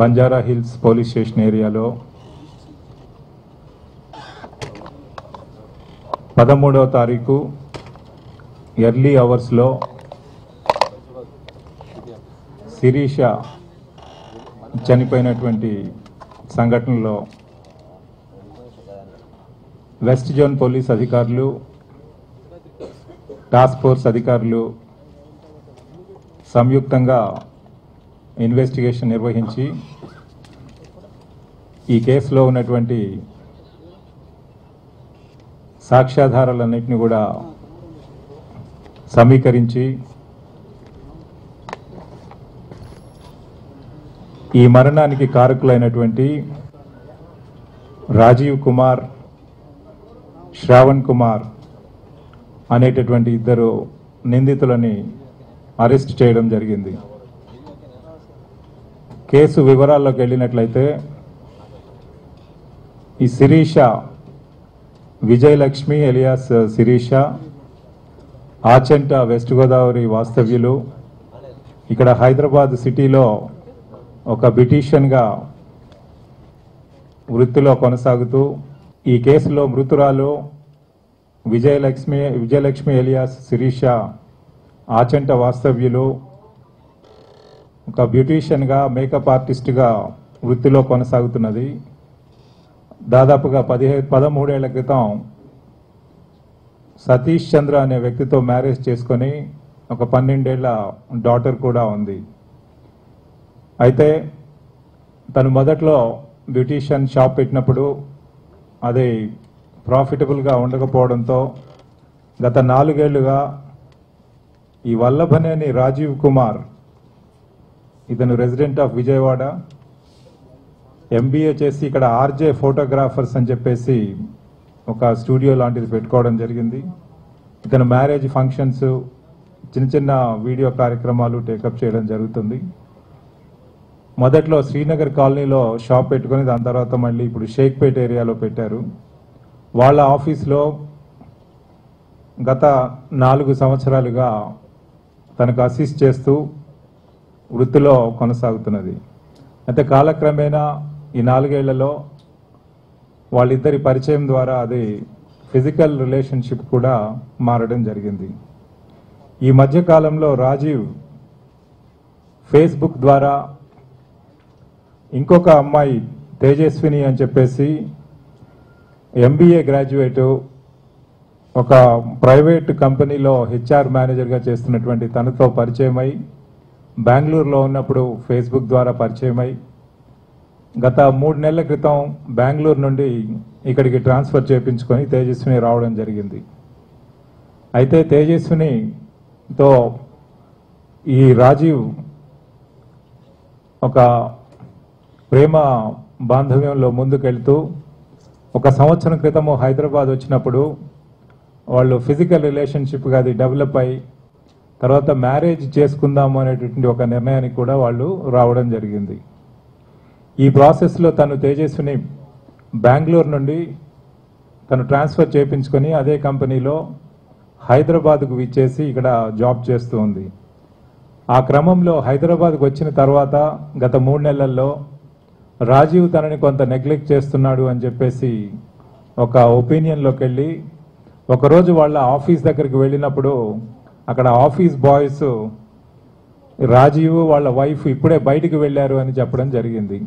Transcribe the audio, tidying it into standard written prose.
Banjara hills police station ఏరియాలో 13వ తారీఖు early అవర్స్లో శిరీష చనిపోయినటువంటి సంఘటనలో వెస్ట్ జోన్ పోలీస్ అధికారులు, టాస్క్ ఫోర్స్ అధికారులు సంయుక్తంగా ఇన్వెస్టిగేషన్ నిర్వహించి ఈ కేసులో ఉన్నటువంటి సాక్ష్యాధారాలన్నింటినీ కూడా సమీకరించి ఈ మరణానికి కారకులైనటువంటి రాజీవ్ కుమార్, శ్రావణ్ కుమార్ అనేటటువంటి ఇద్దరు నిందితులని అరెస్ట్ చేయడం జరిగింది. కేసు వివరాల్లోకి వెళ్ళినట్లయితే ఈ శిరీష విజయలక్ష్మి ఎలియాస్ శిరీష ఆచంట వెస్ట్ గోదావరి వాస్తవ్యులు. ఇక్కడ హైదరాబాద్ సిటీలో ఒక బ్యూటీషియన్గా వృత్తిలో కొనసాగుతూ ఈ కేసులో మృతురాలు విజయలక్ష్మి ఎలియాస్ శిరీష ఆచంట వాస్తవ్యులు ఒక బ్యూటీషియన్గా, మేకప్ ఆర్టిస్ట్గా వృత్తిలో కొనసాగుతున్నది. దాదాపుగా 13 ఏళ్ల క్రితం సతీష్ చంద్ర అనే వ్యక్తితో మ్యారేజ్ చేసుకొని ఒక 12 ఏళ్ల డాటర్ కూడా ఉంది. అయితే తను మొదట్లో బ్యూటీషియన్ షాప్ పెట్టినప్పుడు అది ప్రాఫిటబుల్గా ఉండకపోవడంతో గత 4 ఏళ్లుగా ఈ వల్లభనేని రాజీవ్ కుమార్, ఇతను రెసిడెంట్ ఆఫ్ విజయవాడ, ఎంబీఏ చేసి ఇక్కడ ఆర్జే ఫోటోగ్రాఫర్స్ అని చెప్పేసి ఒక స్టూడియో లాంటిది పెట్టుకోవడం జరిగింది. ఇతను మ్యారేజ్ ఫంక్షన్స్, చిన్న చిన్న వీడియో కార్యక్రమాలు టేకప్ చేయడం జరుగుతుంది. మొదట్లో శ్రీనగర్ కాలనీలో షాప్ పెట్టుకొని దాని తర్వాత మళ్ళీ ఇప్పుడు షేక్పేట్ ఏరియాలో పెట్టారు. వాళ్ళ ఆఫీస్లో గత 4 సంవత్సరాలుగా తనకు అసిస్ట్ చేస్తూ వృత్తిలో కొనసాగుతున్నది. అయితే కాలక్రమేణా ఈ 4 ఏళ్లలో వాళ్ళిద్దరి పరిచయం ద్వారా అది ఫిజికల్ రిలేషన్షిప్ కూడా మారడం జరిగింది. ఈ మధ్యకాలంలో రాజీవ్ ఫేస్బుక్ ద్వారా ఇంకొక అమ్మాయి తేజస్విని అని చెప్పేసి ఎంబీఏ గ్రాడ్యుయేటు, ఒక ప్రైవేట్ కంపెనీలో హెచ్ఆర్ మేనేజర్గా చేస్తున్నటువంటి తనతో పరిచయమై బెంగళూరులో ఉన్నప్పుడు ఫేస్బుక్ ద్వారా పరిచయమై గత 3 నెలల క్రితం బెంగళూరు నుండి ఇక్కడికి ట్రాన్స్ఫర్ చేయించుకొని తేజస్విని రావడం జరిగింది. అయితే తేజస్వినితో ఈ రాజీవ్ ఒక ప్రేమ బాంధవ్యంలో ముందుకెళ్తూ 1 సంవత్సరం క్రితము హైదరాబాద్ వచ్చినప్పుడు వాళ్ళు ఫిజికల్ రిలేషన్షిప్గా అది డెవలప్ అయ్యి తర్వాత మ్యారేజ్ చేసుకుందాము అనేటువంటి ఒక నిర్ణయానికి కూడా వాళ్ళు రావడం జరిగింది. ఈ ప్రాసెస్లో తను తేజస్విని బెంగళూరు నుండి తను ట్రాన్స్ఫర్ చేయించుకొని అదే కంపెనీలో హైదరాబాద్కు విచ్చేసి ఇక్కడ జాబ్ చేస్తూ ఉంది. ఆ క్రమంలో హైదరాబాద్కు వచ్చిన తర్వాత గత 3 నెలల్లో రాజీవ్ తనని కొంత నెగ్లెక్ట్ చేస్తున్నాడు అని చెప్పేసి ఒక ఒపీనియన్లోకి వెళ్ళి ఒకరోజు వాళ్ళ ఆఫీస్ దగ్గరికి వెళ్ళినప్పుడు అక్కడ ఆఫీస్ బాయ్స్ రాజీవ్ వాళ్ళ వైఫ్ ఇప్పుడే బయటికి వెళ్ళారు అని చెప్పడం జరిగింది.